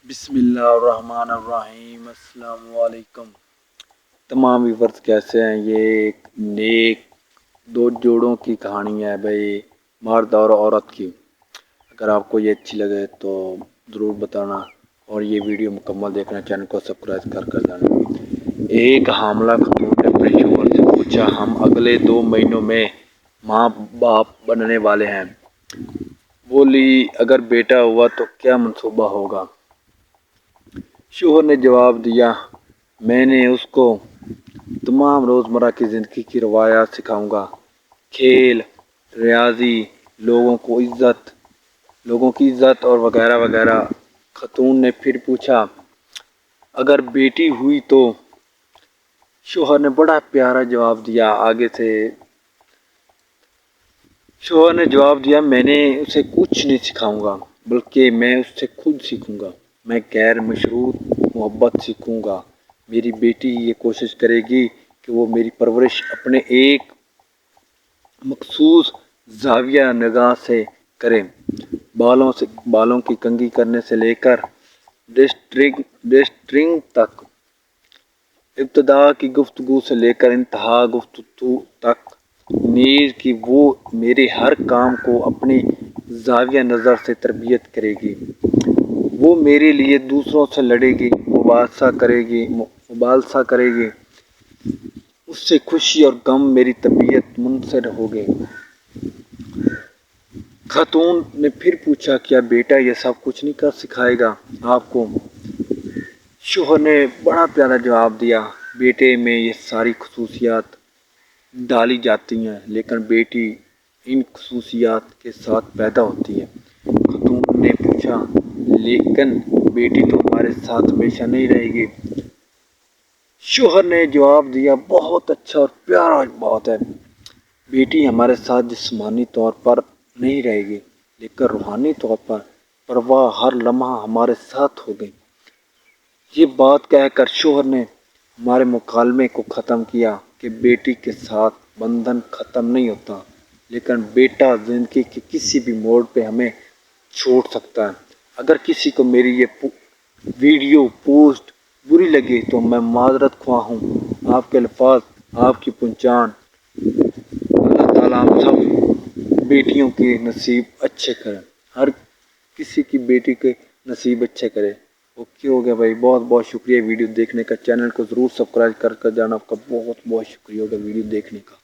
بسم اللہ الرحمن الرحیم۔ السلام علیکم تمام ویورز، کیسے ہیں؟ یہ ایک نیک دو جوڑوں کی کہانی ہے بھائی، مرد اور عورت کی۔ اگر آپ کو یہ اچھی لگے تو ضرور بتانا اور یہ ویڈیو مکمل دیکھنا، چینل کو سبسکرائب کر جانا۔ ایک حاملہ خاتون نے اپنے شوہر سے پوچھا، ہم اگلے 2 مہینوں میں ماں باپ بننے والے ہیں، بولی اگر بیٹا ہوا تو کیا منصوبہ ہوگا؟ شوہر نے جواب دیا، میں نے اس کو تمام روزمرہ کی زندگی کی روایات سکھاؤں گا، کھیل، ریاضی، لوگوں کی عزت اور وغیرہ وغیرہ۔ خاتون نے پھر پوچھا، اگر بیٹی ہوئی تو؟ شوہر نے بڑا پیارا جواب دیا، شوہر نے جواب دیا، میں نے اسے کچھ نہیں سکھاؤں گا، بلکہ میں اس سے خود سیکھوں گا۔ میں غیر مشروط محبت سیکھوں گا۔ میری بیٹی یہ کوشش کرے گی کہ وہ میری پرورش اپنے ایک مخصوص زاویہ نگاہ سے کرے، بالوں کی کنگھی کرنے سے لے کر ڈسٹرنگ تک، ابتدا کی گفتگو سے لے کر انتہا گفتگو تک، نیز کہ وہ میرے ہر کام کو اپنی زاویہ نظر سے تربیت کرے گی۔ وہ میرے لیے دوسروں سے لڑے گی، مباحثہ کرے گی، اس سے خوشی اور غم میری طبیعت منحصر ہوگی۔ خاتون نے پھر پوچھا، کیا بیٹا یہ سب کچھ نہیں سکھائے گا آپ کو؟ شوہر نے بڑا پیارا جواب دیا، بیٹے میں یہ ساری خصوصیات ڈالی جاتی ہیں، لیکن بیٹی ان خصوصیات کے ساتھ پیدا ہوتی ہے۔ خاتون نے پوچھا، لیکن بیٹی تو ہمارے ساتھ ہمیشہ نہیں رہے گی؟ شوہر نے جواب دیا، بہت اچھا اور پیارا بات ہے، بیٹی ہمارے ساتھ جسمانی طور پر نہیں رہے گی، لیکن روحانی طور پر وہ ہر لمحہ ہمارے ساتھ ہوگی۔ یہ بات کہہ کر شوہر نے ہمارے مکالمے کو ختم کیا کہ بیٹی کے ساتھ بندھن ختم نہیں ہوتا، لیکن بیٹا زندگی کے کسی بھی موڑ پہ ہمیں چھوڑ سکتا ہے۔ اگر کسی کو میری یہ ویڈیو پوسٹ بری لگی تو میں معذرت خواہ ہوں۔ آپ کے الفاظ آپ کی پہچان۔ اللہ تعالیٰ ہم سب بیٹیوں کے نصیب اچھے کرے، ہر کسی کی بیٹی کے نصیب اچھے کرے۔ اوکے ہو گیا بھائی، بہت بہت شکریہ ویڈیو دیکھنے کا، چینل کو ضرور سبسکرائب کر جانا۔ آپ کا بہت بہت شکریہ ہوگا ویڈیو دیکھنے کا۔